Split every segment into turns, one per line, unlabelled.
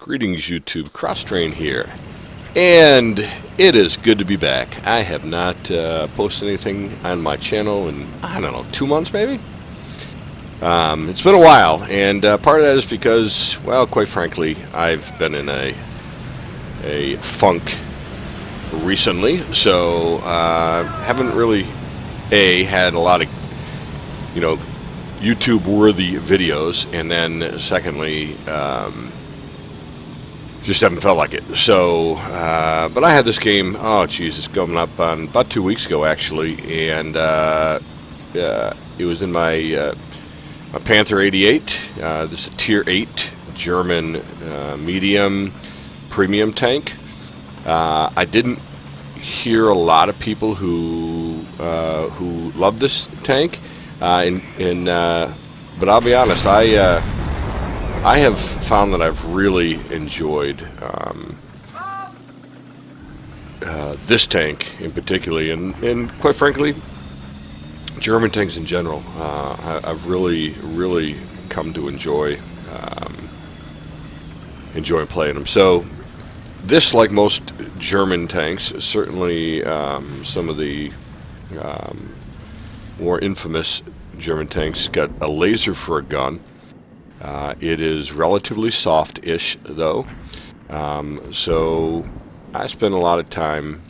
Greetings YouTube, Crosstrain here, and it is good to be back. I have not posted anything on my channel in, I don't know, 2 months maybe? It's been a while, and part of that is because, well, quite frankly, I've been in a funk recently, so haven't really, had a lot of, YouTube-worthy videos, and then secondly, just haven't felt like it. So, but I had this game, oh geez, it's coming up on about 2 weeks ago actually, and it was in my Panther 88. This is a Tier 8 German medium premium tank. I didn't hear a lot of people who love this tank, but I'll be honest, I have found that I've really enjoyed this tank in particular, and quite frankly, German tanks in general. I've really come to enjoy playing them. So this, like most German tanks, certainly some of the more infamous German tanks, got a laser for a gun. It is relatively soft-ish, though, so I spend a lot of time,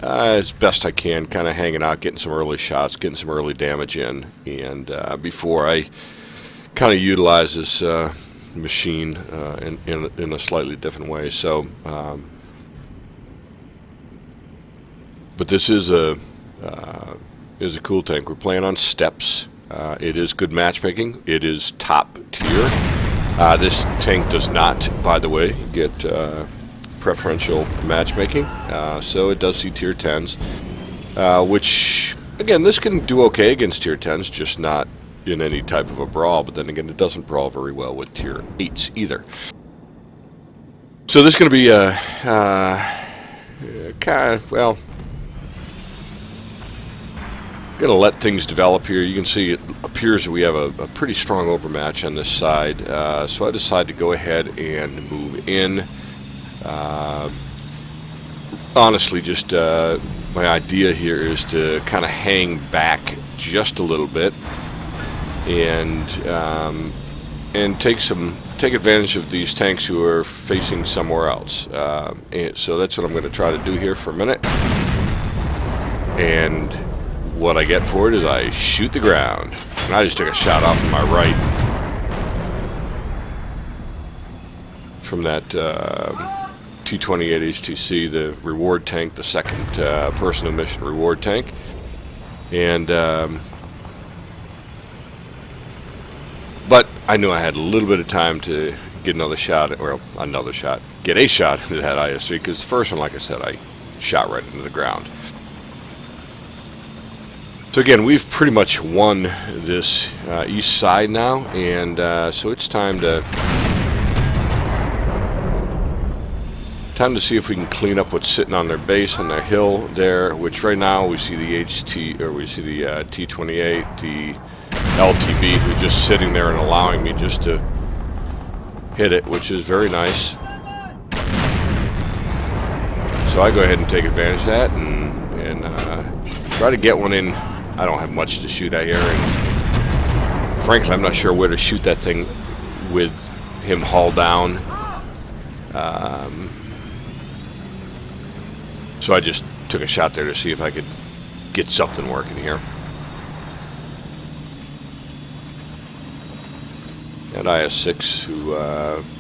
as best I can, kind of hanging out, getting some early shots, getting some early damage in, and before I kind of utilize this machine in a slightly different way. So, but this is a cool tank. We're playing on steps. It is good matchmaking. It is top tier. This tank does not, by the way, get preferential matchmaking, so it does see tier 10s, which, again, this can do okay against tier 10s, just not in any type of a brawl, but then again, it doesn't brawl very well with tier 8s either. So this is going to be a kind of, well, going to let things develop here. You can see it appears that we have a pretty strong overmatch on this side, so I decided to go ahead and move in. Honestly, just my idea here is to kind of hang back just a little bit and take advantage of these tanks who are facing somewhere else. And so that's what I'm going to try to do here for a minute. And what I get for it is I shoot the ground. And I just took a shot off to my right from that T-28 HTC, the reward tank, the second personal mission reward tank. And but I knew I had a little bit of time to get another shot, get a shot into that ISV, because the first one, like I said, I shot right into the ground. So again, we've pretty much won this east side now, and so it's time to see if we can clean up what's sitting on their base on their hill there. Which right now we see the T-28, the LTB, who's just sitting there and allowing me just to hit it, which is very nice. So I go ahead and take advantage of that and try to get one in. I don't have much to shoot at here, and frankly, I'm not sure where to shoot that thing with him hauled down. So I just took a shot there to see if I could get something working here. And IS-6,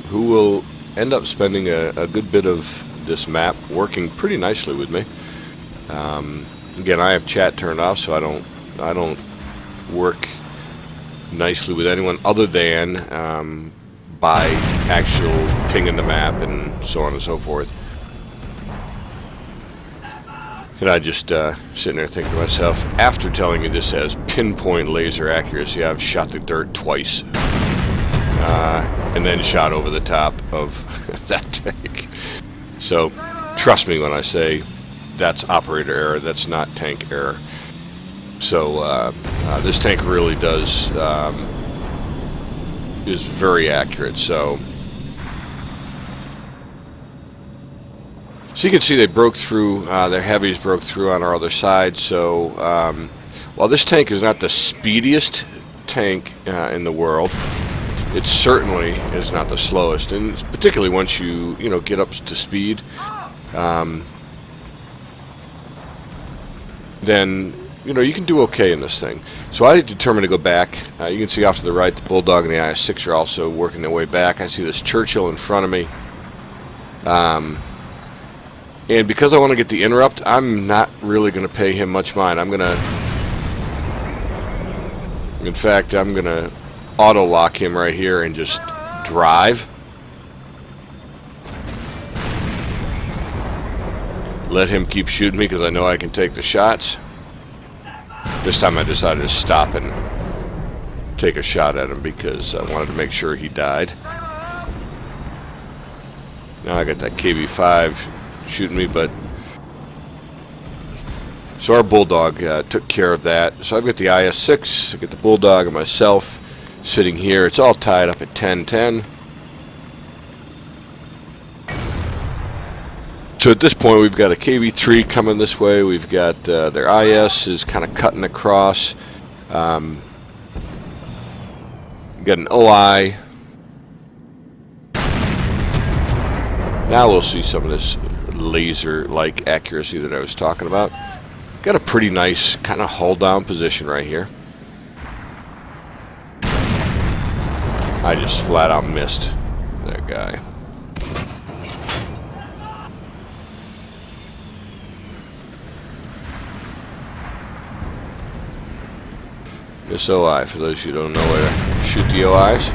who will end up spending a good bit of this map working pretty nicely with me. Again, I have chat turned off, so I don't work nicely with anyone other than by actual pinging the map and so on and so forth. And I just sitting there thinking to myself, after telling you this has pinpoint laser accuracy, I've shot the dirt twice, and then shot over the top of that tank. So trust me when I say that's operator error, that's not tank error. So this tank really is very accurate. So So you can see they broke through, their heavies broke through on our other side. So while this tank is not the speediest tank in the world, it certainly is not the slowest, and particularly once you get up to speed, then you can do okay in this thing. So I determined to go back. You can see off to the right, the Bulldog and the IS-6 are also working their way back. I see this Churchill in front of me, and because I want to get the interrupt, I'm not really going to pay him much mind. In fact, I'm going to auto-lock him right here and just drive. Let him keep shooting me because I know I can take the shots. This time I decided to stop and take a shot at him because I wanted to make sure he died. Now I got that KV-5 shooting me, but so our Bulldog took care of that. So I've got the IS-6, I got the Bulldog and myself sitting here. It's all tied up at 10-10. So at this point we've got a KV-3 coming this way. We've got their IS is kind of cutting across. Got an OI. Now we'll see some of this laser-like accuracy that I was talking about. Got a pretty nice kind of hull down position right here. I just flat out missed that guy. This OI, for those of you who don't know where to shoot the OIs.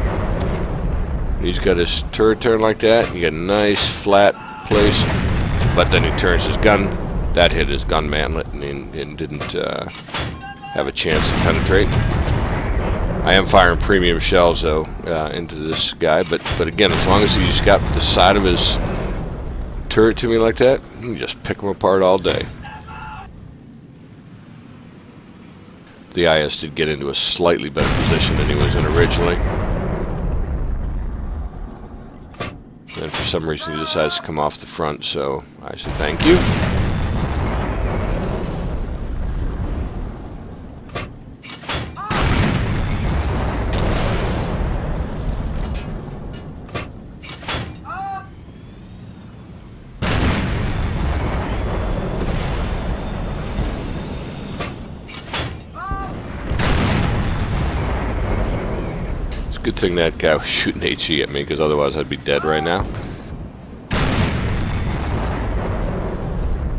He's got his turret turned like that. You got a nice flat place, but then he turns his gun. That hit his gun manlet and didn't have a chance to penetrate. I am firing premium shells though into this guy, but again, as long as he's got the side of his turret to me like that, you can just pick him apart all day. The IS did get into a slightly better position than he was in originally. And for some reason he decides to come off the front, so I say thank you. Good thing that guy was shooting HE at me, because otherwise I'd be dead right now.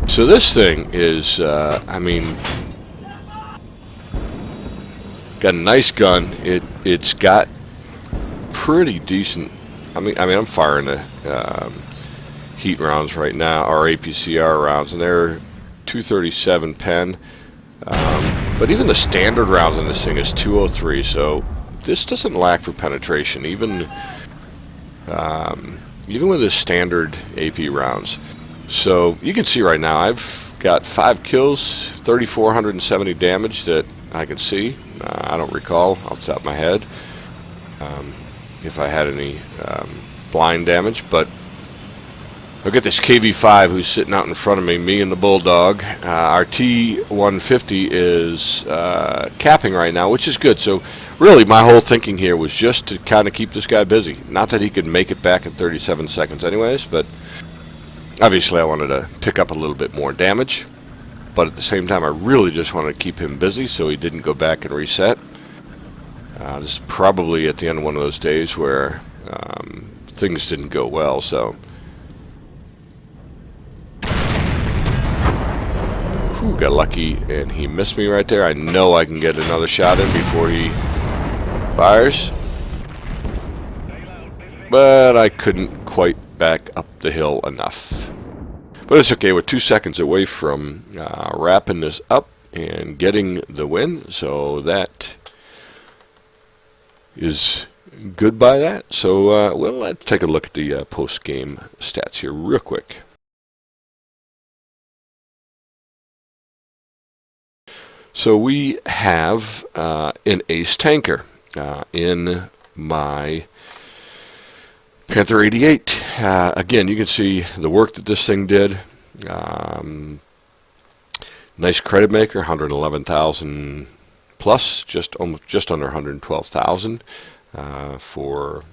So this thing is, I mean, got a nice gun. It's got pretty decent. I mean, I'm firing the heat rounds right now, or APCR rounds, and they're 237 pen. But even the standard rounds in this thing is 203. So this doesn't lack for penetration, even with the standard AP rounds. So you can see right now I've got 5 kills, 3,470 damage that I can see. I don't recall off the top of my head if I had any blind damage, but look at this KV-5 who's sitting out in front of me, me and the Bulldog. Our T-150 is capping right now, which is good. So really my whole thinking here was just to kind of keep this guy busy. Not that he could make it back in 37 seconds anyways, but obviously I wanted to pick up a little bit more damage. But at the same time I really just wanted to keep him busy so he didn't go back and reset. This is probably at the end of one of those days where things didn't go well, so got lucky and he missed me right there. I know I can get another shot in before he fires, but I couldn't quite back up the hill enough. But it's okay, we're 2 seconds away from wrapping this up and getting the win, so that is good by that. So well, let's take a look at the post-game stats here real quick. So we have an ace tanker in my Panther 88. Again, you can see the work that this thing did. Nice credit maker, 111,000 plus, just under 112,000 for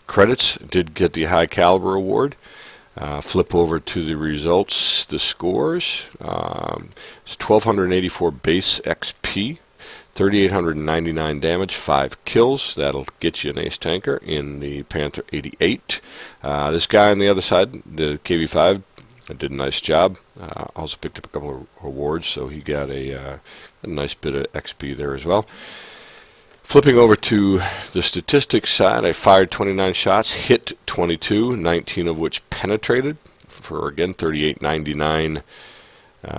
credits. Did get the high caliber award. Flip over to the results, the scores. It's 1,284 base XP, 3,899 damage, 5 kills. That'll get you an ace tanker in the Panther 88. This guy on the other side, the KV5, did a nice job. Also picked up a couple of awards, so he got a nice bit of XP there as well. Flipping over to the statistics side, I fired 29 shots, hit 22, 19 of which penetrated for, again, 3,899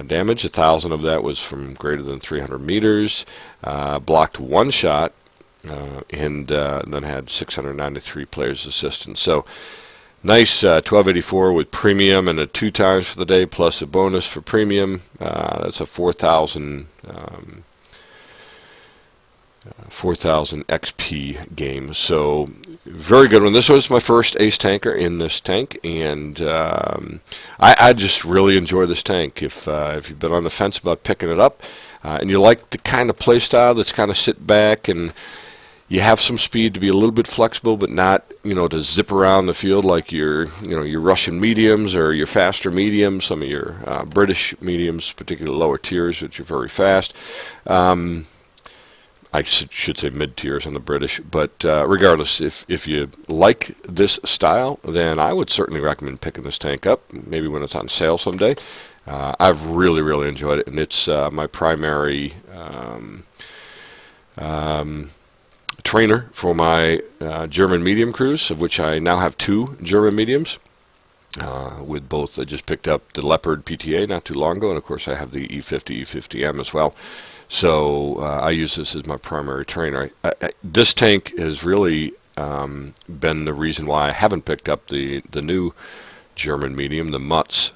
damage. 1,000 of that was from greater than 300 meters. Blocked one shot, and then had 693 players' assistance. So nice 1284 with premium and a 2 times for the day plus a bonus for premium. That's a 4,000 XP game. So very good one. This was my first ace tanker in this tank, and I just really enjoy this tank. If you've been on the fence about picking it up, and you like the kind of play style that's kind of sit back and you have some speed to be a little bit flexible, but not, to zip around the field like your Russian mediums or your faster mediums, some of your British mediums, particularly lower tiers, which are very fast. I should say mid-tiers on the British, but regardless, if you like this style, then I would certainly recommend picking this tank up, maybe when it's on sale someday. I've really, really enjoyed it, and it's my primary trainer for my German medium crews, of which I now have 2 German mediums. With both, I just picked up the Leopard PTA not too long ago, and of course I have the E50, E50M as well. So I use this as my primary trainer. This tank has really been the reason why I haven't picked up the new German medium, the Mutz,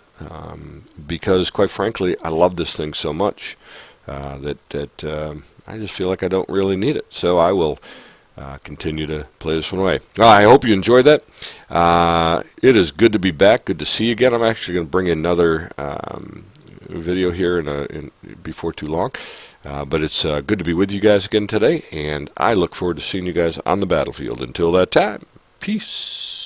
because quite frankly, I love this thing so much that I just feel like I don't really need it. So I will continue to play this one away. I hope you enjoyed that. It is good to be back. Good to see you again. I'm actually going to bring another video here before too long. But it's good to be with you guys again today, and I look forward to seeing you guys on the battlefield. Until that time, peace.